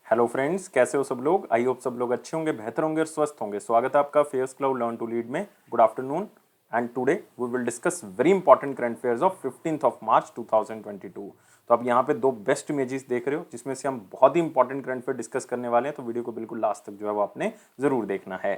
Hello friends, कैसे हो सब लोग। आई होप सब लोग अच्छे होंगे, बेहतर होंगे और स्वस्थ होंगे। स्वागत है आपका fairs club learn to lead में। Good afternoon and today we will discuss very important current affairs of 15th ऑफ मार्च 2022। तो आप यहाँ पे दो बेस्ट इमेजेस देख रहे हो जिसमें से हम बहुत ही इंपॉर्टेंट करंट अफेयर डिस्कस करने वाले हैं, तो वीडियो को बिल्कुल लास्ट तक जो है वो आपने जरूर देखना है।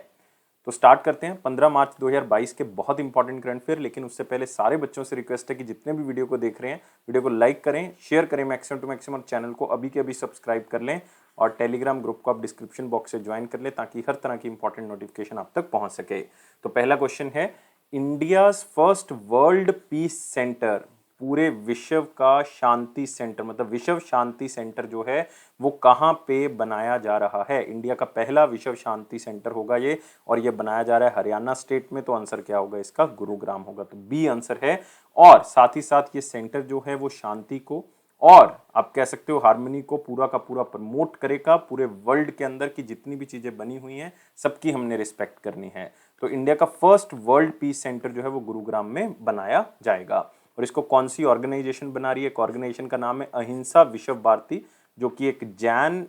तो स्टार्ट करते हैं 15 मार्च 2022 के बहुत इंपॉर्टेंट करंट अफेयर। लेकिन उससे पहले सारे बच्चों से रिक्वेस्ट है कि जितने भी वीडियो को देख रहे हैं, वीडियो को लाइक करें, शेयर करें मैक्सिमम टू मैक्सिमम, और चैनल को अभी के अभी सब्सक्राइब कर लें और टेलीग्राम ग्रुप को आप डिस्क्रिप्शन बॉक्स से ज्वाइन कर लें ताकि हर तरह की इंपॉर्टेंट नोटिफिकेशन आप तक पहुंच सके। तो पहला क्वेश्चन है, India first world peace centre, पूरे विश्व का शांति सेंटर मतलब विश्व शांति सेंटर जो है वो कहाँ पे बनाया जा रहा है। इंडिया का पहला विश्व शांति सेंटर होगा ये, और ये बनाया जा रहा है हरियाणा स्टेट में। तो आंसर क्या होगा इसका, गुरुग्राम होगा। तो बी आंसर है। और साथ ही साथ ये सेंटर जो है वो शांति को और आप कह सकते हो हार्मनी को पूरा का पूरा प्रमोट करेगा। पूरे वर्ल्ड के अंदर की जितनी भी चीजें बनी हुई हैं सबकी हमने रिस्पेक्ट करनी है। तो इंडिया का फर्स्ट वर्ल्ड पीस सेंटर जो है वो गुरुग्राम में बनाया जाएगा। और इसको कौन सी ऑर्गेनाइजेशन बना रही है, ऑर्गेनाइजेशन का नाम है अहिंसा विश्व भारती, जो कि एक जैन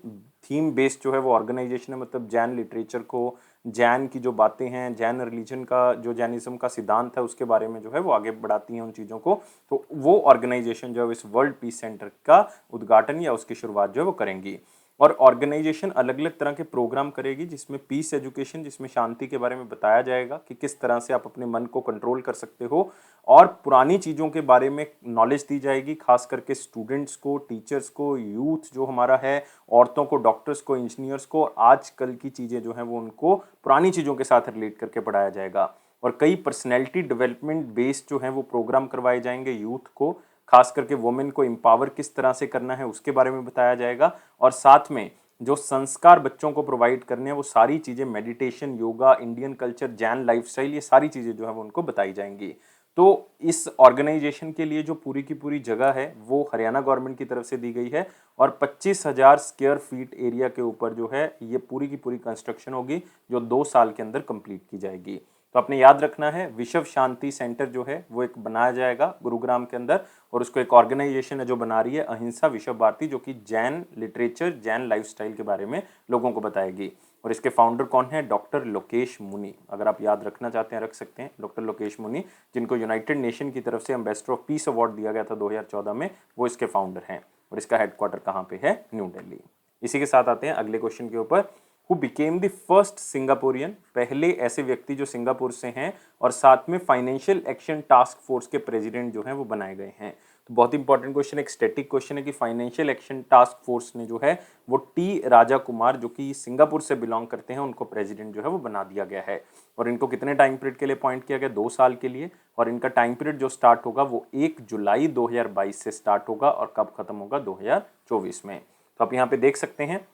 थीम बेस्ड जो है वो ऑर्गेनाइजेशन है। मतलब जैन लिटरेचर को, जैन की जो बातें हैं, जैन रिलीजन का जो जैनिज्म का सिद्धांत है उसके बारे में जो है वो आगे बढ़ाती हैं उन चीज़ों को। तो वो ऑर्गेनाइजेशन जो है इस वर्ल्ड पीस सेंटर का उद्घाटन या उसकी शुरुआत जो है वो करेंगी। और ऑर्गेनाइजेशन अलग अलग तरह के प्रोग्राम करेगी जिसमें पीस एजुकेशन, जिसमें शांति के बारे में बताया जाएगा कि किस तरह से आप अपने मन को कंट्रोल कर सकते हो, और पुरानी चीज़ों के बारे में नॉलेज दी जाएगी, खास करके स्टूडेंट्स को, टीचर्स को, यूथ जो हमारा है, औरतों को, डॉक्टर्स को, इंजीनियर्स को। और आजकल की चीज़ें जो हैं वो उनको पुरानी चीज़ों के साथ रिलेट करके पढ़ाया जाएगा। और कई पर्सनैलिटी डेवलपमेंट बेस्ड जो है वो प्रोग्राम करवाए जाएंगे यूथ को, खास करके वुमेन को एम्पावर किस तरह से करना है उसके बारे में बताया जाएगा। और साथ में जो संस्कार बच्चों को प्रोवाइड करने हैं वो सारी चीज़ें, meditation, yoga, Indian culture, Jain lifestyle, ये सारी चीज़ें जो है वो उनको बताई जाएंगी। तो इस ऑर्गेनाइजेशन के लिए जो पूरी की पूरी जगह है वो हरियाणा गवर्नमेंट की तरफ से दी गई है, और 25,000 स्क्वायर फीट एरिया के ऊपर जो है ये पूरी की पूरी कंस्ट्रक्शन होगी, जो 2 साल के अंदर कंप्लीट की जाएगी। तो आपने याद रखना है, विश्व शांति सेंटर जो है वो एक बनाया जाएगा गुरुग्राम के अंदर, और उसको एक ऑर्गेनाइजेशन है जो बना रही है अहिंसा विश्व भारती, जो कि जैन लिटरेचर, जैन लाइफस्टाइल के बारे में लोगों को बताएगी। और इसके फाउंडर कौन है, डॉक्टर लोकेश मुनि। अगर आप याद रखना चाहते हैं रख सकते हैं, डॉक्टर लोकेश मुनि, जिनको यूनाइटेड नेशन की तरफ से एम्बेसडर ऑफ पीस अवार्ड दिया गया था 2014 में, वो इसके फाउंडर हैं। और इसका हेडक्वार्टर कहाँ पे है, न्यू दिल्ली। इसी के साथ आते हैं अगले क्वेश्चन के ऊपर। Who became the first Singaporean, पहले ऐसे व्यक्ति जो सिंगापुर से हैं और साथ में फाइनेंशियल एक्शन टास्क फोर्स के प्रेसिडेंट जो हैं वो बनाए गए हैं। तो बहुत इंपॉर्टेंट क्वेश्चन, एक स्टैटिक क्वेश्चन है कि फाइनेंशियल एक्शन टास्क फोर्स ने जो है वो टी राजा कुमार, जो कि सिंगापुर से बिलोंग करते हैं, उनको प्रेसिडेंट जो है वो बना दिया गया है। और इनको कितने टाइम पीरियड के लिए अपॉइंट किया गया, 2 साल के लिए। और इनका टाइम पीरियड जो स्टार्ट होगा वो 1 जुलाई 2022 से स्टार्ट होगा, और कब खत्म होगा, 2024 में। तो आप यहाँ पे देख सकते हैं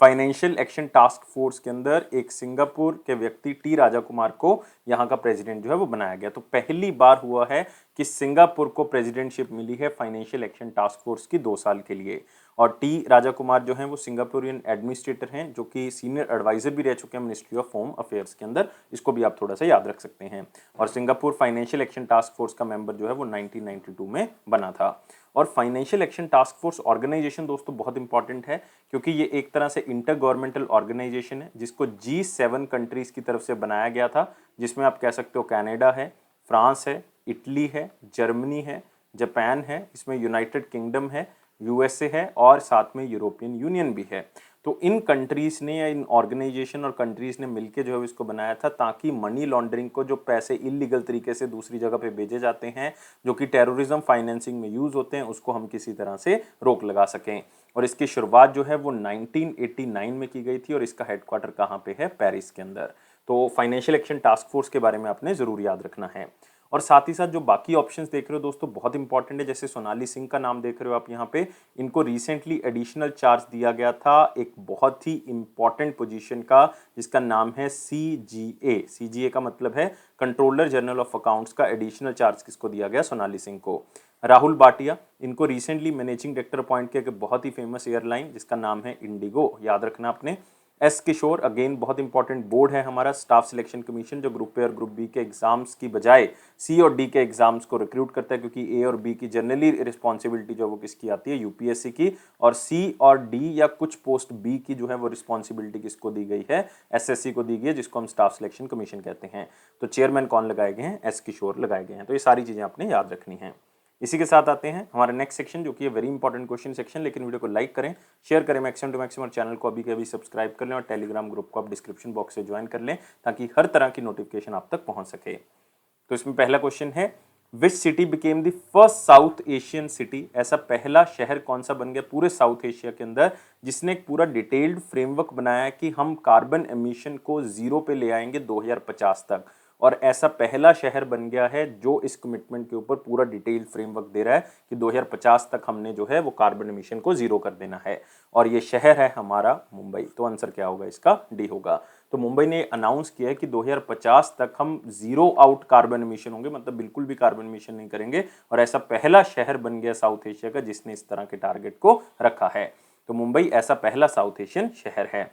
फाइनेंशियल एक्शन टास्क फोर्स के अंदर एक सिंगापुर के व्यक्ति टी राजा कुमार को यहाँ का प्रेसिडेंट जो है वो बनाया गया। तो पहली बार हुआ है कि सिंगापुर को प्रेसिडेंटशिप मिली है फाइनेंशियल एक्शन टास्क फोर्स की 2 साल के लिए। और टी राजा कुमार जो हैं वो सिंगापुरियन एडमिनिस्ट्रेटर हैं, जो कि सीनियर एडवाइजर भी रह चुके हैं मिनिस्ट्री ऑफ होम अफेयर्स के अंदर। इसको भी आप थोड़ा सा याद रख सकते हैं। और Singapore financial action task force का मेंबर जो है वो 1992 में बना था। और financial action task force organization दोस्तों बहुत इंपॉर्टेंट है, क्योंकि ये एक तरह से इंटर गवर्नमेंटल ऑर्गेनाइजेशन है जिसको G7 कंट्रीज की तरफ से बनाया गया था, जिसमें आप कह सकते हो कनाडा है, फ्रांस है, इटली है, जर्मनी है, जापान है, इसमें यूनाइटेड किंगडम है, यूएसए है, और साथ में यूरोपियन यूनियन भी है। तो इन कंट्रीज ने या इन ऑर्गेनाइजेशन और कंट्रीज ने मिलकर जो है इसको बनाया था, ताकि मनी लॉन्ड्रिंग को, जो पैसे इलीगल तरीके से दूसरी जगह पे भेजे जाते हैं, जो कि टेररिज्म फाइनेंसिंग में यूज होते हैं, उसको हम किसी तरह से रोक लगा सकें। और इसकी शुरुआत जो है वो 1989 में की गई थी, और इसका हेडक्वार्टर कहाँ पे है, पेरिस के अंदर। तो फाइनेंशियल एक्शन टास्क फोर्स के बारे में आपने जरूर याद रखना है। और साथ ही साथ जो बाकी ऑप्शंस देख रहे हो दोस्तों बहुत इंपॉर्टेंट है। जैसे सोनाली सिंह का नाम देख रहे हो आप यहाँ पे, इनको रिसेंटली एडिशनल चार्ज दिया गया था एक बहुत ही इंपॉर्टेंट पोजीशन का, जिसका नाम है CGA। CGA का मतलब है कंट्रोलर जनरल ऑफ अकाउंट्स का एडिशनल चार्ज किसको दिया गया, सोनाली सिंह को। राहुल बाटिया, इनको रिसेंटली मैनेजिंग डायरेक्टर अपॉइंट किया कि बहुत ही फेमस एयरलाइन जिसका नाम है इंडिगो, याद रखना आपने। एस किशोर अगेन बहुत इंपॉर्टेंट बोर्ड है हमारा, स्टाफ सिलेक्शन कमीशन, जो ग्रुप ए और ग्रुप बी के एग्जाम्स की बजाय सी और डी के एग्जाम्स को रिक्रूट करता है, क्योंकि ए और बी की जनरली रिस्पॉन्सिबिलिटी जो वो किसकी आती है, यूपीएससी की, और सी और डी या कुछ पोस्ट बी की जो है वो रिस्पॉन्सिबिलिटी किसको दी गई है, एसएससी को दी गई है, जिसको हम स्टाफ सिलेक्शन कमीशन कहते हैं। तो चेयरमैन कौन लगाए गए हैं, एस किशोर लगाए गए हैं। तो ये सारी चीजें आपने याद रखनी है। इसी के साथ आते हैं हमारा नेक्स्ट सेक्शन, जो कि है वेरी इंपॉर्टेंट क्वेश्चन सेक्शन। लेकिन वीडियो को लाइक करें, शेयर करें मैक्सिमम टू मैक्सिमम, और चैनल को अभी के अभी सब्सक्राइब कर लें, और टेलीग्राम ग्रुप को आप डिस्क्रिप्शन बॉक्स से ज्वाइन कर लें, ताकि हर तरह की नोटिफिकेशन आप तक पहुंच सके। तो इसमें पहला क्वेश्चन है, which city became the first south Asian city, ऐसा पहला शहर कौन सा बन गया पूरे साउथ एशिया के अंदर जिसने एक पूरा डिटेल्ड फ्रेमवर्क बनाया कि हम कार्बन एमिशन को जीरो पे ले आएंगे 2050 तक। और ऐसा पहला शहर बन गया है जो इस कमिटमेंट के ऊपर पूरा डिटेल फ्रेमवर्क दे रहा है कि 2050 तक हमने जो है वो कार्बन एमिशन को जीरो कर देना है, और ये शहर है हमारा मुंबई। तो आंसर क्या होगा इसका, डी होगा। तो मुंबई ने अनाउंस किया है कि 2050 तक हम जीरो आउट कार्बन एमिशन होंगे, मतलब बिल्कुल भी कार्बन एमिशन नहीं करेंगे, और ऐसा पहला शहर बन गया साउथ एशिया का जिसने इस तरह के टारगेट को रखा है। तो मुंबई ऐसा पहला साउथ एशियन शहर है।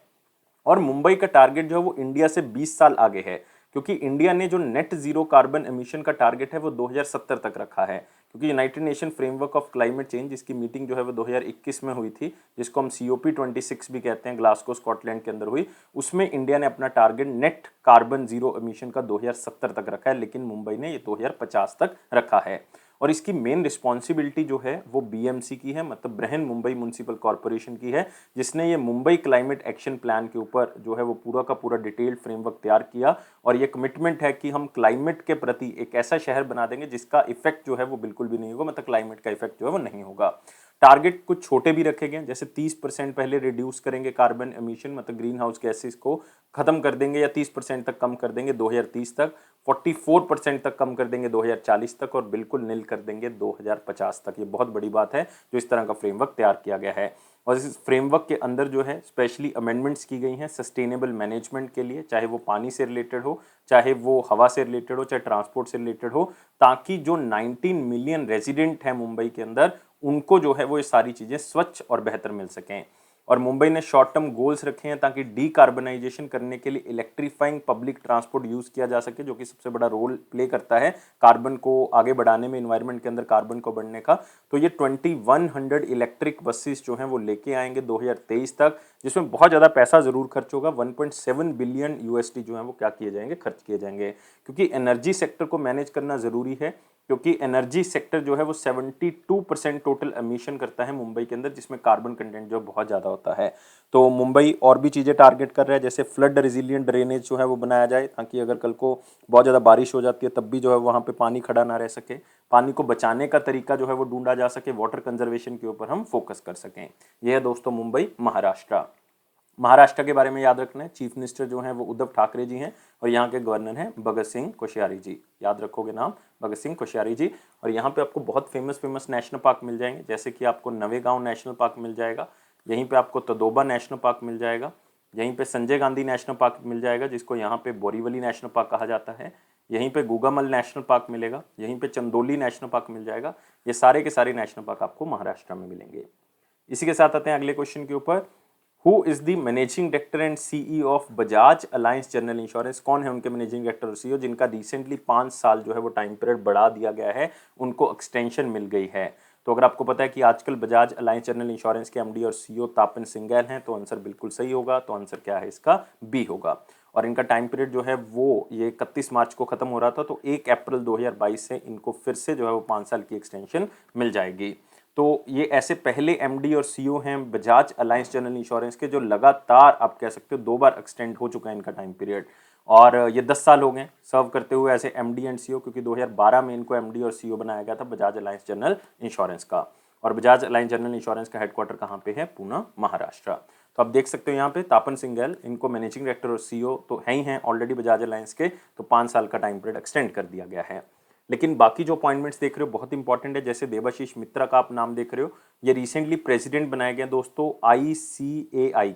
और मुंबई का टारगेट जो है वो इंडिया से 20 साल आगे है, क्योंकि इंडिया ने जो नेट जीरो कार्बन एमिशन का टारगेट है वो 2070 तक रखा है, क्योंकि United nation framework of climate change जिसकी मीटिंग जो है वो 2021 में हुई थी, जिसको हम COP26 भी कहते हैं, ग्लासगो स्कॉटलैंड के अंदर हुई, उसमें इंडिया ने अपना target net carbon zero emission का 2070 तक रखा है, लेकिन मुंबई ने ये 2050 तक रखा है। और इसकी मेन रिस्पॉन्सिबिलिटी जो है वो BMC की है, मतलब बृहन मुंबई म्युनिसिपल कॉर्पोरेशन की है, जिसने ये मुंबई क्लाइमेट एक्शन प्लान के ऊपर जो है वो पूरा का पूरा डिटेल्ड फ्रेमवर्क तैयार किया। और ये कमिटमेंट है कि हम क्लाइमेट के प्रति एक ऐसा शहर बना देंगे जिसका इफेक्ट जो है वो बिल्कुल भी नहीं होगा, मतलब क्लाइमेट का इफेक्ट जो है वो नहीं होगा। टारगेट कुछ छोटे भी रखे गए, जैसे 30% पहले रिड्यूस करेंगे कार्बन एमिशन, मतलब ग्रीन हाउस गैसेस को खत्म कर देंगे, या 30% तक कम कर देंगे 2030 तक, 44% तक कम कर देंगे 2040 तक, और बिल्कुल नील कर देंगे 2050 तक। ये बहुत बड़ी बात है जो इस तरह का फ्रेमवर्क तैयार किया गया है। और इस फ्रेमवर्क के अंदर जो है स्पेशली अमेंडमेंट्स की गई हैं सस्टेनेबल मैनेजमेंट के लिए, चाहे वो पानी से रिलेटेड हो, चाहे वो हवा से रिलेटेड हो, चाहे ट्रांसपोर्ट से रिलेटेड हो, ताकि जो 19 मिलियन रेजिडेंट हैं मुंबई के अंदर उनको जो है वो ये सारी चीज़ें स्वच्छ और बेहतर मिल सकें। और मुंबई ने शॉर्ट टर्म गोल्स रखे हैं ताकि डीकार्बनाइजेशन करने के लिए इलेक्ट्रीफाइंग पब्लिक ट्रांसपोर्ट यूज किया जा सके, जो कि सबसे बड़ा रोल प्ले करता है कार्बन को आगे बढ़ाने में, इन्वायरमेंट के अंदर कार्बन को बढ़ने का। तो ये 2100 इलेक्ट्रिक बसेस जो हैं वो लेके आएंगे 2023 तक, जिसमें बहुत ज़्यादा पैसा ज़रूर खर्च होगा। 1.7 बिलियन USD जो है वो क्या किए जाएंगे, खर्च किए जाएंगे, क्योंकि एनर्जी सेक्टर को मैनेज करना ज़रूरी है, क्योंकि एनर्जी सेक्टर जो है वो 72% टोटल एमिशन करता है मुंबई के अंदर, जिसमें कार्बन कंटेंट जो बहुत ज़्यादा होता है। तो मुंबई और भी चीज़ें टारगेट कर रहा है, जैसे फ्लड रेजिलियंट ड्रेनेज जो है वो बनाया जाए, ताकि अगर कल को बहुत ज़्यादा बारिश हो जाती है तब भी जो है वहाँ पे पानी खड़ा ना रह सके, पानी को बचाने का तरीका जो है वो ढूंढा जा सके, वाटर कंजर्वेशन के ऊपर हम फोकस कर सकें। यह है दोस्तों मुंबई महाराष्ट्र। महाराष्ट्र के बारे में याद रखना है, चीफ मिनिस्टर जो हैं वो उद्धव ठाकरे जी हैं, और यहाँ के गवर्नर हैं भगत सिंह कोश्यारी जी। याद रखोगे नाम, भगत सिंह कोश्यारी जी। और यहाँ पे आपको बहुत फेमस नेशनल पार्क मिल जाएंगे, जैसे कि आपको नवेगांव नेशनल पार्क मिल जाएगा, यहीं पे आपको तदोबा नेशनल पार्क मिल जाएगा, यहीं पे संजय गांधी नेशनल पार्क मिल जाएगा, जिसको यहाँ पे बोरीवली नेशनल पार्क कहा जाता है, यहीं पे गुगामल नेशनल पार्क मिलेगा, यहीं पे चंदोली नेशनल पार्क मिल जाएगा। ये सारे के सारे नेशनल पार्क आपको महाराष्ट्र में मिलेंगे। इसी के साथ आते हैं अगले क्वेश्चन के ऊपर, who is the managing director and CEO of Bajaj alliance general insurance. कौन है उनके मैनेजिंग डायरेक्टर और CEO जिनका रिसेंटली 5 साल जो है वो टाइम पीरियड बढ़ा दिया गया है, उनको एक्सटेंशन मिल गई है। तो अगर आपको पता है कि आजकल बजाज अलायंस जनरल इंश्योरेंस के MD और CEO तापन सिंघल हैं, तो आंसर बिल्कुल सही होगा। तो आंसर क्या है इसका, बी होगा। और इनका टाइम पीरियड जो है वो ये 31 मार्च को खत्म हो रहा था, तो 1 अप्रैल 2022 से इनको फिर से जो है वो 5 साल की एक्सटेंशन मिल जाएगी। तो ये ऐसे पहले MD और CEO हैं बजाज अलायंस जनरल इंश्योरेंस के, जो लगातार आप कह सकते हो 2 बार एक्सटेंड हो चुका है इनका टाइम पीरियड, और ये 10 साल हो गए सर्व करते हुए ऐसे MD एंड CEO, क्योंकि 2012 में इनको MD और CEO बनाया गया था बजाज अलायंस जनरल इंश्योरेंस का। और बजाज अलायंस जनरल इंश्योरेंस का हेडक्वार्टर कहाँ पे है, पुणे महाराष्ट्र। तो आप देख सकते हो यहाँ पे तापन सिंघल, इनको मैनेजिंग डायरेक्टर और CEO तो है ही हैं ऑलरेडी बजाज अलायंस के, तो 5 साल का टाइम पीरियड एक्सटेंड कर दिया गया है। लेकिन बाकी जो अपॉइंटमेंट्स देख रहे हो बहुत इंपॉर्टेंट है, जैसे देवाशीष मित्रा का आप नाम देख रहे हो, ये रिसेंटली प्रेसिडेंट बनाए गए दोस्तों ICAI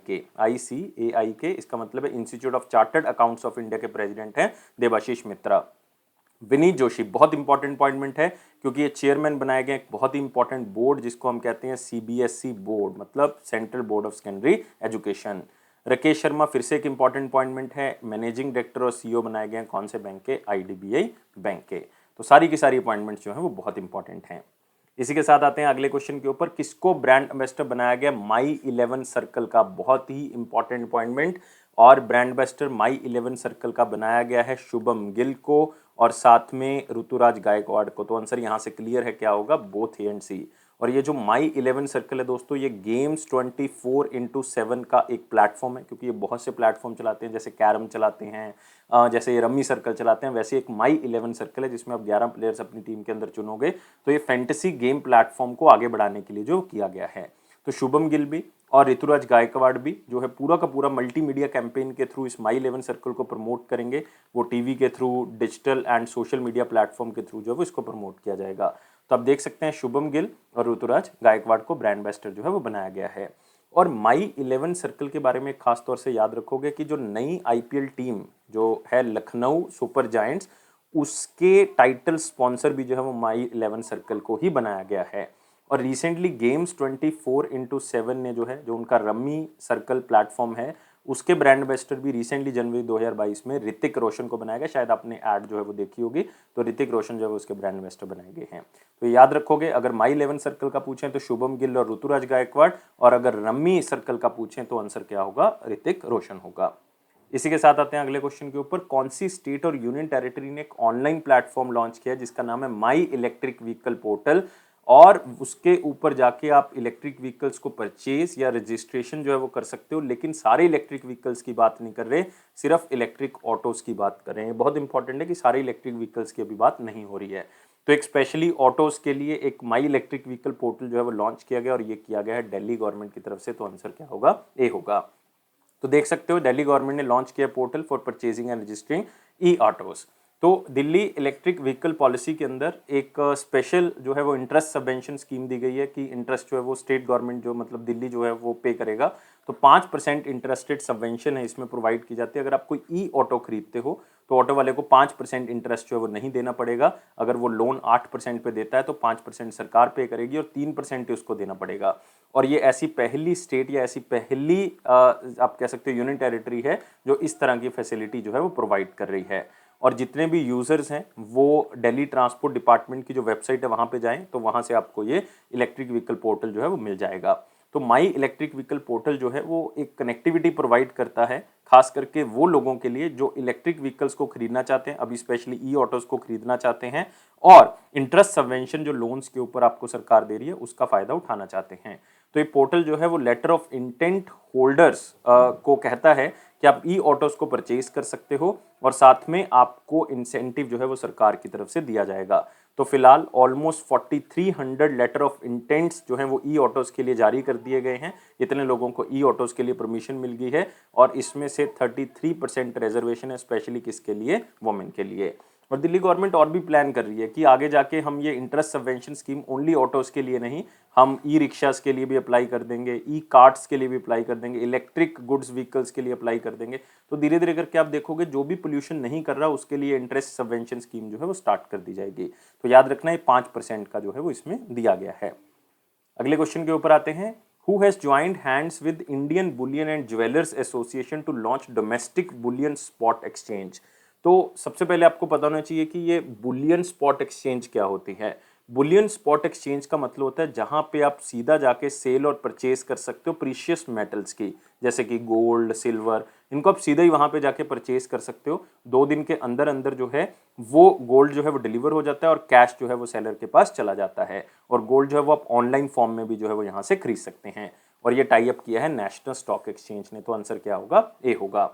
के, इसका मतलब है institute of chartered accounts of India के प्रेसिडेंट हैं देवाशीष मित्रा। विनीत जोशी बहुत इंपॉर्टेंट अपॉइंटमेंट है, क्योंकि ये चेयरमैन बनाए गए एक बहुत ही इंपॉर्टेंट बोर्ड जिसको हम कहते हैं CBSE बोर्ड, मतलब central board of secondary education. Rakesh Sharma फिर से एक इंपॉर्टेंट अपॉइंटमेंट है, मैनेजिंग डायरेक्टर और सीईओ बनाए गए हैं कौन से बैंक के, आईडीबीआई बैंक के। तो सारी की सारी अपॉइंटमेंट्स जो हैं वो बहुत इंपॉर्टेंट हैं। इसी के साथ आते हैं अगले क्वेश्चन के ऊपर, किसको ब्रांड एम्बेसडर बनाया गया, माई 11 सर्कल का, बहुत ही इंपॉर्टेंट अपॉइंटमेंट। और ब्रांड एम्बेसडर माई 11 सर्कल का बनाया गया है शुभम गिल को और साथ में ऋतुराज गायकवाड़ को। तो आंसर यहाँ से क्लियर है, क्या होगा, बोथ ए एंड सी। और ये जो माई 11 सर्कल है दोस्तों, ये गेम्स 24x7 का एक प्लेटफॉर्म है, क्योंकि ये बहुत से प्लेटफॉर्म चलाते हैं, जैसे कैरम चलाते हैं, जैसे ये रम्मी सर्कल चलाते हैं, वैसे एक माई 11 सर्कल है जिसमें आप 11 प्लेयर्स अपनी टीम के अंदर चुनोगे। तो ये फैंटेसी गेम प्लेटफॉर्म को आगे बढ़ाने के लिए जो किया गया है। तो शुभम गिल भी और ऋतुराज गायकवाड़ भी जो है पूरा का पूरा मल्टीमीडिया कैंपेन के थ्रू इस माई 11 सर्कल को प्रमोट करेंगे। वो टीवी के through, digital and social media platform के थ्रू जो है इसको प्रमोट किया जाएगा। तो आप देख सकते हैं शुभम गिल और ऋतुराज गायकवाड़ को ब्रांड एम्बेसडर जो है वो बनाया गया है। और माई 11 सर्कल के बारे में खास तौर से याद रखोगे कि जो नई आईपीएल टीम जो है लखनऊ सुपर जायंट्स, उसके टाइटल स्पॉन्सर भी जो है वो माई 11 सर्कल को ही बनाया गया है। और रिसेंटली गेम्स 24x7 ने जो है, जो उनका रम्मी सर्कल प्लेटफॉर्म है, उसके ब्रांड एम्बेसडर भी रिसेंटली जनवरी 2022 में ऋतिक रोशन को बनाया गया। शायद आपने ऐड जो है वो देखी होगी, तो ऋतिक रोशन जो है उसके ब्रांड एम्बेसडर बनाए गए हैं। तो याद रखोगे, अगर माई 11 सर्कल का पूछें तो शुभम गिल और ऋतुराज गायकवाड़, और अगर रम्मी सर्कल का पूछें तो आंसर क्या होगा, ऋतिक रोशन होगा। इसी के साथ आते हैं अगले क्वेश्चन के ऊपर, कौन सी स्टेट और यूनियन टेरिटरी ने एक ऑनलाइन प्लेटफॉर्म लॉन्च किया जिसका नाम है माई इलेक्ट्रिक व्हीकल पोर्टल, और उसके ऊपर जाके आप इलेक्ट्रिक व्हीकल्स को परचेज या रजिस्ट्रेशन जो है वो कर सकते हो। लेकिन सारे इलेक्ट्रिक व्हीकल्स की बात नहीं कर रहे, सिर्फ इलेक्ट्रिक ऑटोज की बात कर रहे हैं। बहुत इंपॉर्टेंट है कि सारे इलेक्ट्रिक व्हीकल्स की अभी बात नहीं हो रही है। तो एक स्पेशली ऑटोज के लिए एक माई इलेक्ट्रिक व्हीकल पोर्टल जो है वो लॉन्च किया गया, और ये किया गया है दिल्ली गवर्नमेंट की तरफ से। तो आंसर क्या होगा, ए होगा। तो देख सकते हो दिल्ली गवर्नमेंट ने लॉन्च किया portal for purchasing and registering E autos. तो दिल्ली इलेक्ट्रिक व्हीकल पॉलिसी के अंदर एक स्पेशल जो है वो इंटरेस्ट सबवेंशन स्कीम दी गई है कि इंटरेस्ट जो है वो स्टेट गवर्नमेंट जो मतलब दिल्ली जो है वो पे करेगा। तो 5% इंटरेस्टेड सबवेंशन है इसमें प्रोवाइड की जाती है। अगर आप कोई ई ऑटो खरीदते हो तो ऑटो वाले को 5% इंटरेस्ट जो है वो नहीं देना पड़ेगा। अगर वो लोन 8% पे देता है तो 5% सरकार पे करेगी और 3% उसको देना पड़ेगा। और ये ऐसी पहली स्टेट या ऐसी पहली आप कह सकते हो यूनियन टेरिटरी है जो इस तरह की फैसिलिटी जो है वो प्रोवाइड कर रही है। और जितने भी यूजर्स हैं वो दिल्ली ट्रांसपोर्ट डिपार्टमेंट की जो वेबसाइट है वहां पे जाएं, तो वहां से आपको ये इलेक्ट्रिक व्हीकल पोर्टल जो है वो मिल जाएगा। तो माई इलेक्ट्रिक व्हीकल पोर्टल जो है वो एक कनेक्टिविटी प्रोवाइड करता है खास करके वो लोगों के लिए जो इलेक्ट्रिक व्हीकल्स को खरीदना चाहते हैं, अभी स्पेशली ई ऑटोज को खरीदना चाहते हैं, और इंटरेस्ट सबवेंशन जो लोन्स के ऊपर आपको सरकार दे रही है उसका फायदा उठाना चाहते हैं। तो ये पोर्टल जो है वो लेटर ऑफ इंटेंट होल्डर्स को कहता है कि आप ई ऑटोज को परचेज कर सकते हो और साथ में आपको इंसेंटिव जो है वो सरकार की तरफ से दिया जाएगा। तो फिलहाल ऑलमोस्ट 4300 लेटर ऑफ इंटेंट्स जो हैं वो ई ऑटोज के लिए जारी कर दिए गए हैं। इतने लोगों को ई ऑटोज के लिए परमिशन मिल गई है और इसमें से 33% रिजर्वेशन है स्पेशली किसके लिए, वुमेन के लिए। और दिल्ली गवर्नमेंट और भी प्लान कर रही है कि आगे जाके हम ये interest subvention scheme only autos के लिए नहीं, हम ई रिक्शास के लिए भी अप्लाई कर देंगे, ई कार्ट्स के लिए भी अप्लाई कर देंगे, इलेक्ट्रिक गुड्स व्हीकल्स के लिए अप्लाई कर देंगे। तो धीरे धीरे करके आप देखोगे जो भी पोल्यूशन नहीं कर रहा उसके लिए इंटरेस्ट सबवेंशन स्कीम जो है वो स्टार्ट कर दी जाएगी। तो याद रखना ये 5% का जो है वो इसमें दिया गया है। अगले क्वेश्चन के ऊपर आते हैं, who has joined hands with Indian bullion and jewellers association to launch domestic bullion spot exchange. तो सबसे पहले आपको पता होना चाहिए कि ये बुलियन स्पॉट एक्सचेंज क्या होती है। बुलियन स्पॉट एक्सचेंज का मतलब होता है जहां पे आप सीधा जाके सेल और परचेज कर सकते हो प्रीशियस मेटल्स की, जैसे कि गोल्ड, सिल्वर, इनको आप सीधा ही वहां पे जाके परचेज कर सकते हो। 2 दिन के अंदर अंदर जो है वो गोल्ड जो है वो डिलीवर हो जाता है और कैश जो है वो सेलर के पास चला जाता है। और गोल्ड जो है वो आप ऑनलाइन फॉर्म में भी जो है वो यहाँ से खरीद सकते हैं। और ये टाई अप किया है नेशनल स्टॉक एक्सचेंज ने। तो आंसर क्या होगा, ए होगा।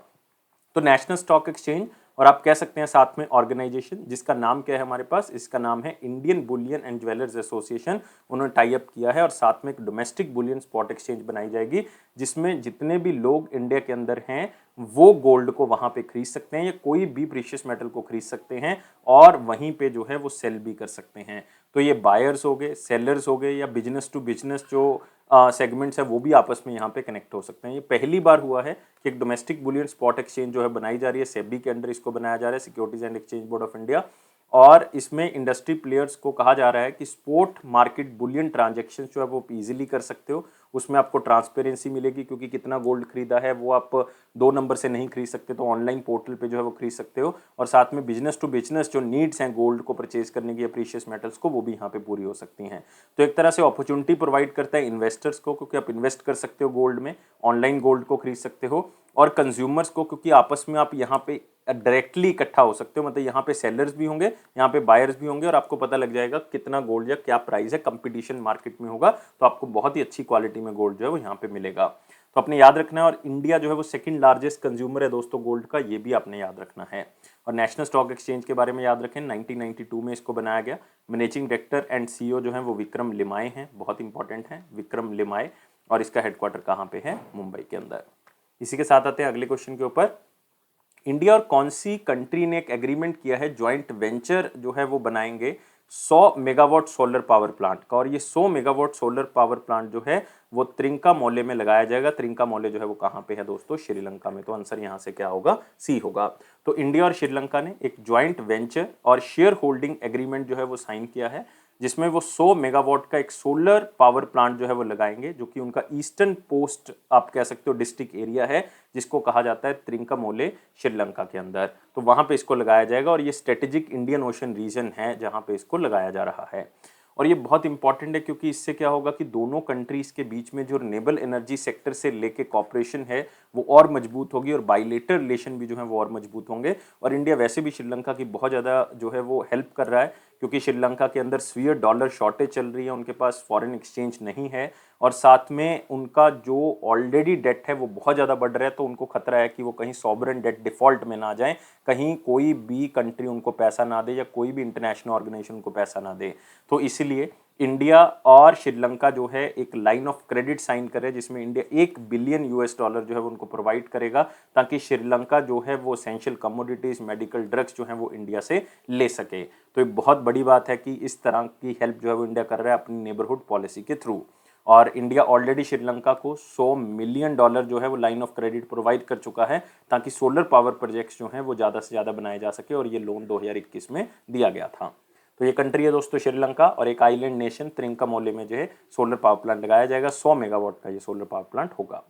तो नेशनल स्टॉक एक्सचेंज, और आप कह सकते हैं साथ में ऑर्गेनाइजेशन जिसका नाम क्या है हमारे पास, इसका नाम है Indian bullion and jewellers association. उन्होंने टाई अप किया है और साथ में एक डोमेस्टिक बुलियन स्पॉट एक्सचेंज बनाई जाएगी जिसमें जितने भी लोग इंडिया के अंदर हैं वो गोल्ड को वहां पे खरीद सकते हैं या कोई भी प्रीशियस मेटल को खरीद सकते हैं और वहीं पे जो है वो सेल भी कर सकते हैं। तो ये बायर्स हो गए, सेलर्स हो गए, या बिजनेस टू बिजनेस जो सेगमेंट्स है वो भी आपस में यहाँ पे कनेक्ट हो सकते हैं। ये पहली बार हुआ है कि एक डोमेस्टिक बुलियन स्पॉट एक्सचेंज जो है बनाई जा रही है, सेबी के अंडर इसको बनाया जा रहा है, securities and exchange board of India. और इसमें इंडस्ट्री प्लेयर्स को कहा जा रहा है कि स्पॉट मार्केट बुलियन ट्रांजेक्शन जो है वो इजीली कर सकते हो उसमें आपको ट्रांसपेरेंसी मिलेगी, क्योंकि कितना गोल्ड खरीदा है वो आप 2 नंबर से नहीं खरीद सकते, तो ऑनलाइन पोर्टल पे जो है वो खरीद सकते हो। और साथ में बिजनेस टू बिजनेस जो नीड्स हैं गोल्ड को परचेज करने की या प्रीशियस मेटल्स को, वो भी यहाँ पे पूरी हो सकती हैं। तो एक तरह से अपॉर्चुनिटी प्रोवाइड करता है इन्वेस्टर्स को, क्योंकि आप इन्वेस्ट कर सकते हो गोल्ड में, ऑनलाइन गोल्ड को खरीद सकते हो, और कंज्यूमर्स को, क्योंकि आपस में आप यहाँ पे डायरेक्टली इकट्ठा हो सकते हो, मतलब यहाँ पे सेलर्स भी होंगे, यहाँ पे बायर्स भी होंगे, और आपको पता लग जाएगा कितना गोल्ड या क्या प्राइस है। कंपटीशन मार्केट में होगा तो आपको बहुत ही अच्छी क्वालिटी में गोल्ड जो है वो यहाँ पे मिलेगा। तो आपने याद रखना है। और इंडिया जो है वो सेकंड लार्जेस्ट कंज्यूमर है दोस्तों गोल्ड का, ये भी आपने याद रखना है। और नेशनल स्टॉक एक्सचेंज के बारे में याद रखें, 1992 में इसको बनाया गया। मैनेजिंग डायरेक्टर एंड सीईओ जो है वो विक्रम लिमाय हैं, बहुत इंपॉर्टेंट है विक्रम लिमाय। और इसका हेडक्वार्टर कहाँ पे है? मुंबई के अंदर। इसी के साथ आते हैं अगले क्वेश्चन के ऊपर। इंडिया और कौन सी कंट्री ने एक एग्रीमेंट किया है, ज्वाइंट वेंचर जो है वो बनाएंगे 100 मेगावाट सोलर पावर प्लांट का। और ये 100 मेगावाट सोलर पावर प्लांट जो है वो त्रिंकामोले में लगाया जाएगा। त्रिंकामोले जो है वो कहाँ पे है दोस्तों? श्रीलंका में। तो आंसर यहाँ से क्या होगा? सी होगा। तो इंडिया और श्रीलंका ने एक ज्वाइंट वेंचर और शेयर होल्डिंग एग्रीमेंट जो है वो साइन किया है, जिसमें वो 100 मेगावाट का एक सोलर पावर प्लांट जो है वो लगाएंगे, जो कि उनका ईस्टर्न पोस्ट आप कह सकते हो डिस्ट्रिक्ट एरिया है, जिसको कहा जाता है त्रिंकामोले, श्रीलंका के अंदर। तो वहां पे इसको लगाया जाएगा, और ये स्ट्रेटेजिक इंडियन ओशन रीजन है जहां पे इसको लगाया जा रहा है। और ये बहुत इंपॉर्टेंट है, क्योंकि इससे क्या होगा कि दोनों कंट्रीज के बीच में जो रिन्यूएबल एनर्जी सेक्टर से लेके कॉपरेशन है वो और मजबूत होगी, और बाइलेटरल रिलेशन भी जो है वो और मजबूत होंगे। और इंडिया वैसे भी श्रीलंका की बहुत ज़्यादा जो है वो हेल्प कर रहा है, क्योंकि श्रीलंका के अंदर स्वीयर डॉलर शॉर्टेज चल रही है, उनके पास फॉरेन एक्सचेंज नहीं है, और साथ में उनका जो ऑलरेडी डेट है वो बहुत ज़्यादा बढ़ रहा है। तो उनको खतरा है कि वो कहीं सॉवरेन डेट डिफॉल्ट में ना जाएं, कहीं कोई भी कंट्री उनको पैसा ना दे या कोई भी इंटरनेशनल ऑर्गेनाइजेशन उनको पैसा ना दे। तो इसलिए इंडिया और श्रीलंका जो है एक लाइन ऑफ क्रेडिट साइन करे, जिसमें इंडिया 1 बिलियन यूएस डॉलर जो है वो उनको प्रोवाइड करेगा, ताकि श्रीलंका जो है वो एसेंशियल कमोडिटीज, मेडिकल ड्रग्स जो है वो इंडिया से ले सके। तो ये बहुत बड़ी बात है कि इस तरह की हेल्प जो है वो इंडिया कर रहा है अपनी नेबरहुड पॉलिसी के थ्रू। और इंडिया ऑलरेडी श्रीलंका को 100 मिलियन डॉलर जो है वो लाइन ऑफ क्रेडिट प्रोवाइड कर चुका है, ताकि सोलर पावर प्रोजेक्ट्स जो हैं वो ज़्यादा से ज़्यादा बनाए जा सके, और ये लोन 2021 में दिया गया था। तो ये कंट्री है दोस्तों श्रीलंका, और एक आइलैंड नेशन त्रिंकामोले में जो है सोलर पावर प्लांट लगाया जाएगा। 100 मेगावाट का ये सोलर पावर प्लांट होगा।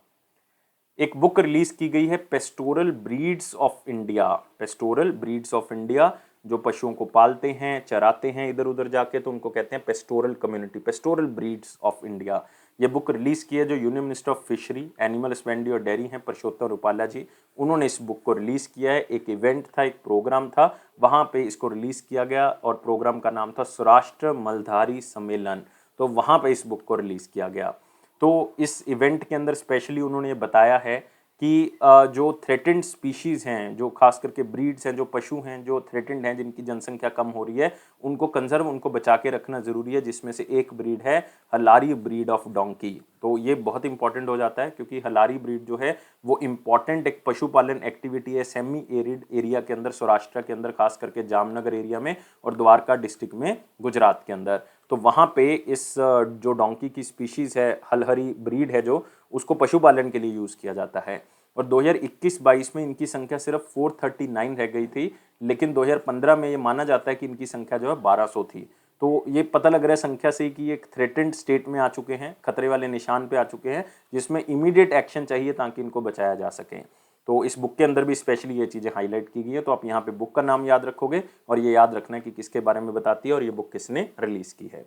एक बुक रिलीज की गई है, pastoral breeds of India. Pastoral breeds of India, जो पशुओं को पालते हैं, चराते हैं इधर उधर जाके, तो उनको कहते हैं pastoral community, pastoral breeds of India. ये बुक रिलीज की है जो union minister of fishery, animal husbandry और डेयरी हैं, परसोत्तम रुपाला जी, उन्होंने इस बुक को रिलीज किया है। एक इवेंट था, एक प्रोग्राम था, वहां पे इसको रिलीज किया गया, और प्रोग्राम का नाम था सौराष्ट्र मलधारी सम्मेलन। तो वहां पे इस बुक को रिलीज किया गया। तो इस इवेंट के अंदर स्पेशली उन्होंने ये बताया है कि जो थ्रेटेंड स्पीशीज़ हैं, जो खास करके ब्रीड्स हैं, जो पशु हैं जो थ्रेटेंड हैं, जिनकी जनसंख्या कम हो रही है, उनको कंजर्व, उनको बचा के रखना ज़रूरी है, जिसमें से एक ब्रीड है हलारी ब्रीड ऑफ डोंकी। तो ये बहुत इंपॉर्टेंट हो जाता है, क्योंकि हलारी ब्रीड जो है वो इंपॉर्टेंट एक पशुपालन एक्टिविटी है सेमी एरिड एरिया के अंदर, सौराष्ट्र के अंदर, खास करके जामनगर एरिया में और द्वारका डिस्ट्रिक्ट में गुजरात के अंदर। तो वहाँ पे इस जो डोंकी की स्पीशीज़ है, हलहरी ब्रीड है, जो उसको पशुपालन के लिए यूज़ किया जाता है। और 2021-22 में इनकी संख्या सिर्फ 439 रह गई थी, लेकिन 2015 में ये माना जाता है कि इनकी संख्या जो है 1200 थी। तो ये पता लग रहा है संख्या से कि एक थ्रेटेंड स्टेट में आ चुके हैं, खतरे वाले निशान पे आ चुके हैं, जिसमें इमीडिएट एक्शन चाहिए ताकि इनको बचाया जा सके। तो इस बुक के अंदर भी स्पेशली ये चीज़ें हाईलाइट की गई है। तो आप यहाँ पे बुक का नाम याद रखोगे, और ये याद रखना है कि किसके बारे में बताती है और ये बुक किसने रिलीज की है।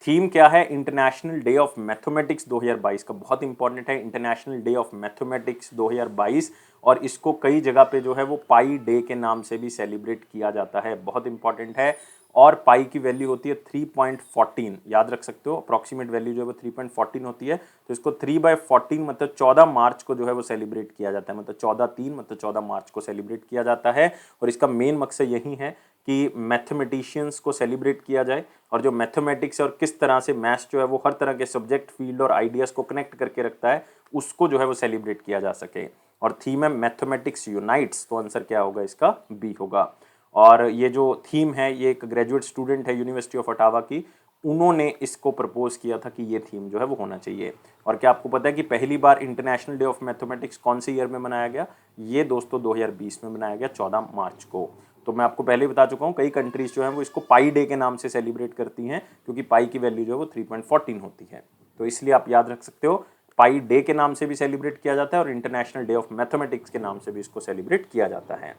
थीम क्या है? इंटरनेशनल डे ऑफ मैथमेटिक्स 2022 का, बहुत इंपॉर्टेंट है इंटरनेशनल डे ऑफ मैथमेटिक्स 2022। और इसको कई जगह पे जो है वो पाई डे के नाम से भी सेलिब्रेट किया जाता है, बहुत इंपॉर्टेंट है। और पाई की वैल्यू होती है 3.14, याद रख सकते हो, अप्रॉक्सीमेट वैल्यू जो है वो 3.14 होती है। तो इसको 3/14 मतलब 14 मार्च को जो है वो सेलिब्रेट किया जाता है, मतलब 14/3 मतलब 14 मार्च को सेलिब्रेट किया जाता है। और इसका मेन मकसद यही है कि मैथमेटिशियंस को सेलिब्रेट किया जाए, और जो मैथमेटिक्स और किस तरह से मैथ्स जो है वो हर तरह के सब्जेक्ट, फील्ड और आइडियाज़ को कनेक्ट करके रखता है, उसको जो है वो सेलिब्रेट किया जा सके। और थीम है मैथमेटिक्स यूनाइट्स, तो आंसर क्या होगा इसका? बी होगा। और ये जो थीम है, ये एक ग्रेजुएट स्टूडेंट है यूनिवर्सिटी ऑफ ओटावा की, उन्होंने इसको प्रपोज किया था कि ये थीम जो है वो होना चाहिए। और क्या आपको पता है कि पहली बार इंटरनेशनल डे ऑफ मैथमेटिक्स कौन से ईयर में मनाया गया? ये दोस्तों 2020 में मनाया गया, 14 मार्च को। तो मैं आपको पहले ही बता चुका हूँ, कई कंट्रीज जो हैं वो इसको पाई डे के नाम से सेलिब्रेट करती हैं, क्योंकि पाई की वैल्यू जो है वो 3.14 होती है। तो इसलिए आप याद रख सकते हो पाई डे के नाम से भी सेलिब्रेट किया जाता है और इंटरनेशनल डे ऑफ मैथमेटिक्स के नाम से भी इसको सेलिब्रेट किया जाता है।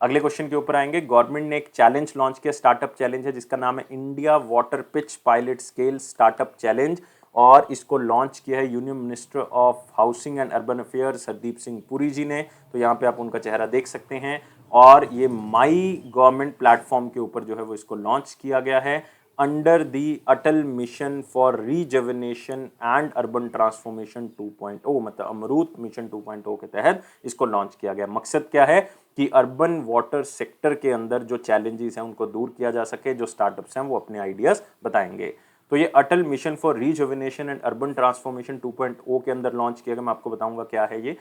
अगले क्वेश्चन के ऊपर आएंगे। गवर्नमेंट ने एक चैलेंज लॉन्च किया, स्टार्टअप चैलेंज है, जिसका नाम है India water pitch pilot scale startup challenge, और इसको लॉन्च किया है union minister of housing and urban affairs Hardeep Singh Puri ji ने। तो यहाँ पे आप उनका चेहरा देख सकते हैं, और ये माई गवर्नमेंट प्लेटफॉर्म के ऊपर जो है वो इसको लॉन्च किया गया है under the Atal mission for rejuvenation and urban transformation 2.0, मतलब अमरूत मिशन 2.0 के तहत इसको लॉन्च किया गया। मकसद क्या है कि अर्बन वाटर सेक्टर के अंदर जो चैलेंजेस हैं उनको दूर किया जा सके, जो स्टार्टअप्स हैं वो अपने आइडियाज बताएंगे। तो ये Atal mission for rejuvenation and urban transformation 2.0 के अंदर लॉन्च किया गया। मैं आपको बताऊंगा क्या है ये,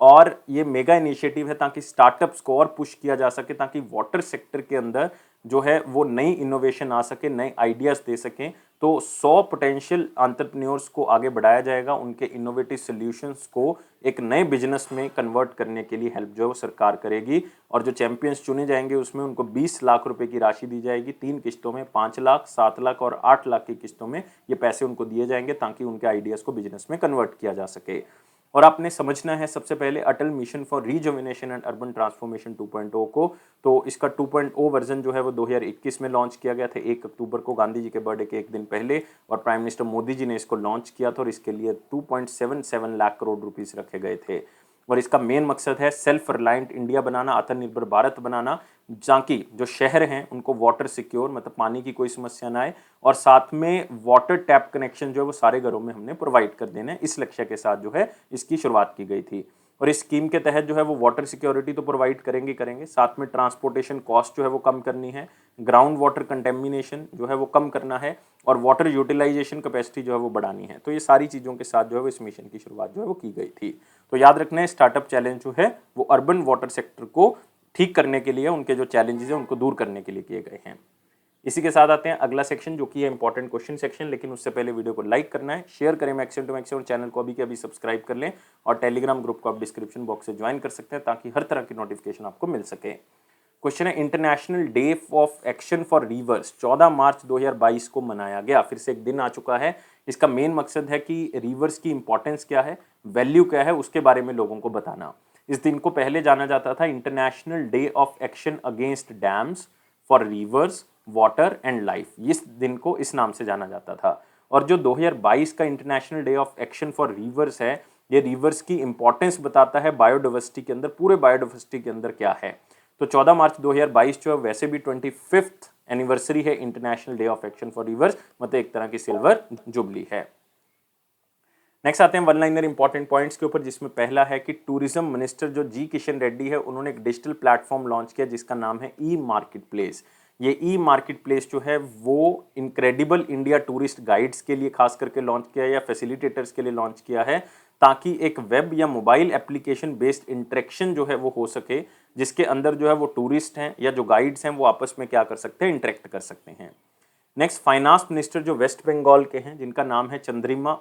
और ये मेगा इनिशिएटिव है ताकि स्टार्टअप्स को और पुश किया जा सके, ताकि वाटर सेक्टर के अंदर जो है वो नई इनोवेशन आ सके, नए आइडियाज दे सकें। तो 100 पोटेंशियल एंटरप्रेन्योर्स को आगे बढ़ाया जाएगा, उनके इनोवेटिव सॉल्यूशंस को एक नए बिजनेस में कन्वर्ट करने के लिए हेल्प जो है वो सरकार करेगी। और जो चैंपियंस चुने जाएंगे उसमें उनको 20 लाख रुपए की राशि दी जाएगी, 3 किस्तों में, 5 लाख, 7 लाख और 8 लाख की किस्तों में ये पैसे उनको दिए जाएंगे, ताकि उनके आइडियाज को बिजनेस में कन्वर्ट किया जा सके। और आपने समझना है सबसे पहले Atal mission for rejuvenation and urban transformation 2.0 को। तो इसका 2.0 वर्जन जो है वो 2021 में लॉन्च किया गया था, 1 अक्टूबर को, गांधी जी के बर्थडे के एक दिन पहले, और प्राइम मिनिस्टर मोदी जी ने इसको लॉन्च किया था, और इसके लिए 2.77 लाख करोड़ रुपीस रखे गए थे। और इसका मेन मकसद है सेल्फ रिलायंट इंडिया बनाना, आत्मनिर्भर भारत बनाना, जहाँ की जो शहर हैं उनको वाटर सिक्योर, मतलब पानी की कोई समस्या ना आए, और साथ में वाटर टैप कनेक्शन जो है वो सारे घरों में हमने प्रोवाइड कर देना है। इस लक्ष्य के साथ जो है इसकी शुरुआत की गई थी। और इस स्कीम के तहत जो है वो वाटर सिक्योरिटी तो प्रोवाइड करेंगे, साथ में ट्रांसपोर्टेशन कॉस्ट जो है वो कम करनी है, ग्राउंड वाटर कंटेमिनेशन जो है वो कम करना है, और वाटर यूटिलाइजेशन कैपेसिटी जो है वो बढ़ानी है। तो ये सारी चीज़ों के साथ जो है वो इस मिशन की शुरुआत जो है वो की गई थी। तो याद रखना है स्टार्टअप चैलेंज जो है वो अर्बन वाटर सेक्टर को ठीक करने के लिए, उनके जो चैलेंजेस हैं उनको दूर करने के लिए किए गए हैं। इसी के साथ आते हैं अगला सेक्शन, जो कि है इंपॉर्टेंट क्वेश्चन सेक्शन। लेकिन उससे पहले वीडियो को लाइक करना है, शेयर करें मैक्सिमम टू मैक्सिमम, और चैनल को अभी के अभी सब्सक्राइब कर लें, और टेलीग्राम ग्रुप को आप डिस्क्रिप्शन बॉक्स से ज्वाइन कर सकते हैं, ताकि हर तरह की नोटिफिकेशन आपको मिल सके। क्वेश्चन है, international day of action for reverse 14 मार्च 2022 को मनाया गया। फिर से एक दिन आ चुका है। इसका मेन मकसद है कि रिवर्स की इंपॉर्टेंस क्या है, वैल्यू क्या है, उसके बारे में लोगों को बताना। इस दिन को पहले जाना जाता था international day of action against dams for reverse water and life. इस दिन को इस नाम से जाना जाता था। और जो 2022 का international day of action for reverse है, ये रिवर्स की इंपॉर्टेंस बताता है बायोडाइवर्सिटी के अंदर, पूरे बायोडाइवर्सिटी के अंदर क्या है। तो 14 मार्च 2022 जो है वैसे भी 25th एनिवर्सरी है international day of action for reverse, मतलब एक तरह की सिल्वर जुबली है। नेक्स्ट आते हैं वन लाइनर इंपॉर्टेंट पॉइंट्स के ऊपर, जिसमें पहला है कि टूरिज्म मिनिस्टर जो जी किशन रेड्डी है, उन्होंने एक डिजिटल प्लेटफॉर्म लॉन्च किया जिसका नाम है ई मार्केट प्लेस। ये ई मार्केट प्लेस जो है वो इनक्रेडिबल इंडिया टूरिस्ट गाइड्स के लिए खास करके लॉन्च किया है, या फैसिलिटेटर्स के लिए लॉन्च किया है, ताकि एक वेब या मोबाइल एप्लीकेशन बेस्ड इंटरेक्शन जो है वो हो सके, जिसके अंदर जो है वो टूरिस्ट हैं या जो गाइड्स हैं वो आपस में क्या कर सकते हैं, इंटरेक्ट कर सकते हैं। नेक्स्ट, फाइनेंस मिनिस्टर जो वेस्ट बंगाल के हैं, जिनका नाम है चंद्रिमा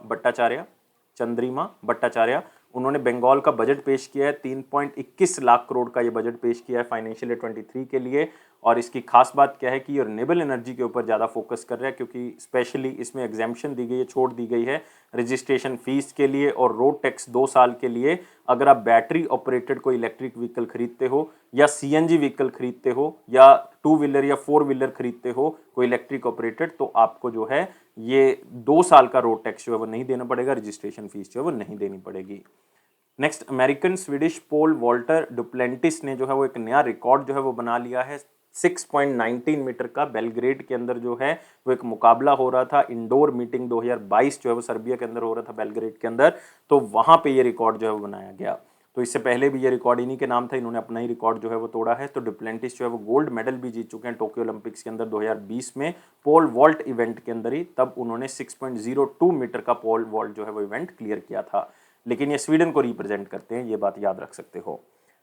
भट्टाचार्य, उन्होंने बंगाल का बजट पेश किया है। 3.21 लाख करोड़ का ये बजट पेश किया है फाइनेंशियल ईयर 23 के लिए। और इसकी खास बात क्या है कि ये रिन्यूएबल एनर्जी के ऊपर ज़्यादा फोकस कर रहा है, क्योंकि स्पेशली इसमें एग्जाम्पशन दी गई है, छूट दी गई है रजिस्ट्रेशन फीस के लिए और रोड टैक्स 2 साल के लिए। अगर आप बैटरी ऑपरेटेड कोई इलेक्ट्रिक व्हीकल खरीदते हो, या सीएनजी व्हीकल खरीदते हो, या 2 व्हीलर या 4 व्हीलर खरीदते हो कोई इलेक्ट्रिक ऑपरेटेड, तो आपको जो है ये 2 साल का रोड टैक्स जो है वो नहीं देना पड़ेगा, रजिस्ट्रेशन फीस जो है वो नहीं देनी पड़ेगी। Next, American Swedish pole vaulter Duplantis ने जो है वो एक नया रिकॉर्ड जो है वो बना लिया है। 6.19 मीटर का बेलग्रेड के अंदर जो है वो एक मुकाबला हो रहा था, इंडोर मीटिंग 2022 जो है वो सर्बिया के अंदर हो रहा था, बेलग्रेड के अंदर। तो वहां पे ये रिकॉर्ड जो है वो बनाया गया। तो इससे पहले भी ये रिकॉर्ड इन्हीं के नाम था, इन्होंने अपना ही रिकॉर्ड जो है वो तोड़ा है। तो डुप्लेंटिस जो है वो गोल्ड मेडल भी जीत चुके हैं टोक्यो ओलंपिक्स के अंदर 2020 में पोल वॉल्ट इवेंट के अंदर ही। तब उन्होंने 6.02 मीटर का पोल वॉल्ट जो है वो इवेंट क्लियर किया था। लेकिन ये स्वीडन को रिप्रेजेंट करते हैं, ये बात याद रख सकते हो।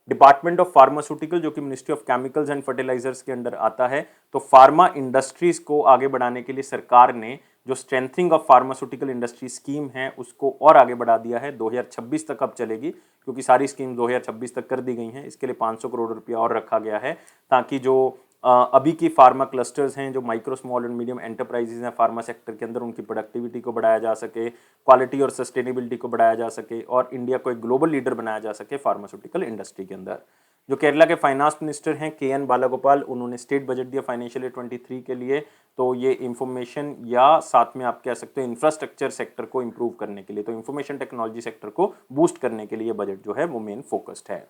डिपार्टमेंट ऑफ फार्मास्यूटिकल जो कि ministry of chemicals and fertilizers के अंडर आता है। तो फार्मा इंडस्ट्रीज को आगे बढ़ाने के लिए सरकार ने जो strengthening of pharmaceutical industry scheme है उसको और आगे बढ़ा दिया है। 2026 तक अब चलेगी, क्योंकि सारी स्कीम 2026 तक कर दी गई हैं। इसके लिए 500 करोड़ रुपया और रखा गया है, ताकि जो अभी की फार्मा क्लस्टर्स हैं जो micro small and medium enterprises हैं फार्मा सेक्टर के अंदर, उनकी प्रोडक्टिविटी को बढ़ाया जा सके, क्वालिटी और सस्टेनेबिलिटी को बढ़ाया जा सके और इंडिया को एक ग्लोबल लीडर बनाया जा सके फार्मास्यूटिकल इंडस्ट्री के अंदर। जो केरला के फाइनेंस मिनिस्टर हैं KN बालागोपाल, उन्होंने स्टेट बजट दिया फाइनेंशियल ईयर 23 के लिए। तो ये इंफॉर्मेशन या साथ में आप कह सकते हो इंफ्रास्ट्रक्चर सेक्टर को इंप्रूव करने के लिए, तो इंफॉर्मेशन टेक्नोलॉजी सेक्टर को बूस्ट करने के लिए बजट जो है वो मेन फोकस्ड है।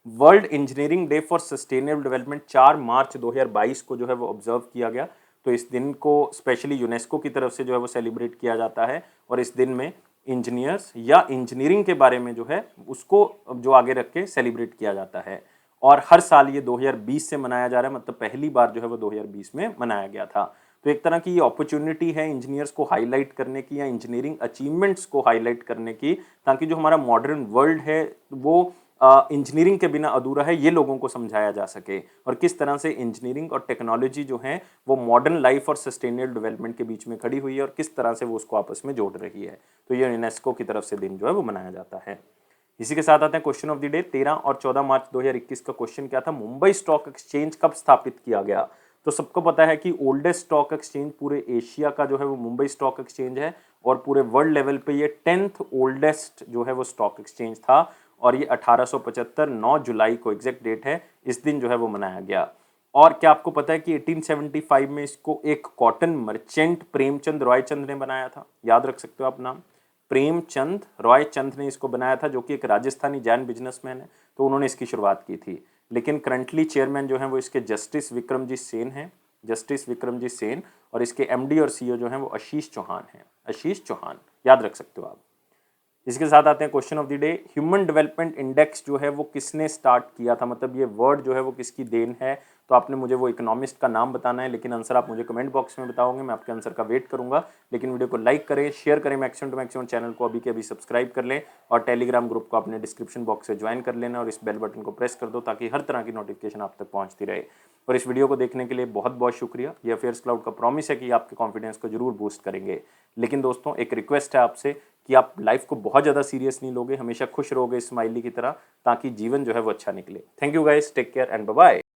World engineering day for sustainable development 4 मार्च 2022 को जो है वो ऑब्जर्व किया गया। तो इस दिन को स्पेशली यूनेस्को की तरफ से जो है वो सेलिब्रेट किया जाता है और इस दिन में इंजीनियर्स या इंजीनियरिंग के बारे में जो है उसको जो आगे रख के सेलिब्रेट किया जाता है। और हर साल ये 2020 से मनाया जा रहा है, मतलब पहली बार जो है वो 2020 में मनाया गया था। तो एक तरह की ये अपॉर्चुनिटी है इंजीनियर्स को हाईलाइट करने की या इंजीनियरिंग अचीवमेंट्स को हाईलाइट करने की, ताकि जो हमारा मॉडर्न वर्ल्ड है वो इंजीनियरिंग के बिना अधूरा है, ये लोगों को समझाया जा सके और किस तरह से इंजीनियरिंग और टेक्नोलॉजी जो है वो मॉडर्न लाइफ और सस्टेनेबल डेवलपमेंट के बीच में खड़ी हुई है और किस तरह से वो उसको आपस में जोड़ रही है। तो ये यूनेस्को की तरफ से दिन जो है वो मनाया जाता है। इसी के साथ आते हैं क्वेश्चन ऑफ द डे। 13 और 14 मार्च 2021 का क्वेश्चन क्या था? मुंबई स्टॉक एक्सचेंज कब स्थापित किया गया? तो सबको पता है कि ओल्डेस्ट स्टॉक एक्सचेंज पूरे एशिया का जो है वो मुंबई स्टॉक एक्सचेंज है और पूरे वर्ल्ड लेवल पे ये 10th ओल्डेस्ट जो है वो स्टॉक एक्सचेंज था और ये 1875 9 जुलाई को एग्जैक्ट डेट है, इस दिन जो है वो मनाया गया। और क्या आपको पता है कि 1875 में इसको एक कॉटन मर्चेंट प्रेमचंद रॉयचंद ने बनाया था? याद रख सकते हो आप नाम, प्रेमचंद रॉयचंद ने इसको बनाया था, जो कि एक राजस्थानी जैन बिजनेसमैन है। तो उन्होंने इसकी शुरुआत की थी। लेकिन करंटली चेयरमैन जो है वो इसके जस्टिस विक्रमजीत सेन हैं, जस्टिस विक्रमजीत सेन, और इसके MD और CEO जो हैं वो आशीष चौहान हैं, आशीष चौहान, याद रख सकते हो आप। इसके साथ आते हैं question of the day. Human development index जो है वो किसने स्टार्ट किया था, मतलब ये वर्ड जो है वो किसकी देन है? तो आपने मुझे वो इकोनॉमिस्ट का नाम बताना है, लेकिन आंसर आप मुझे कमेंट बॉक्स में बताओगे, मैं आपके आंसर का वेट करूंगा। लेकिन वीडियो को लाइक करें, शेयर करें मैक्सिमम टू मैक्सिमम, चैनल को अभी के अभी सब्सक्राइब कर लें और टेलीग्राम ग्रुप को अपने डिस्क्रिप्शन बॉक्स से ज्वाइन कर लेना और इस बेल बटन को प्रेस कर दो ताकि हर तरह की नोटिफिकेशन आप तक पहुंचती रहे। और इस वीडियो को देखने के लिए बहुत बहुत शुक्रिया। ये अफेयर्स क्लाउड का प्रॉमिस है कि आपके कॉन्फिडेंस को जरूर बूस्ट करेंगे। लेकिन दोस्तों एक रिक्वेस्ट है आपसे कि आप लाइफ को बहुत ज़्यादा सीरियस नहीं लोगे, हमेशा खुश रहोगे स्माइली की तरह, ताकि जीवन जो है वो अच्छा निकले। Thank you guys, take care and bye bye.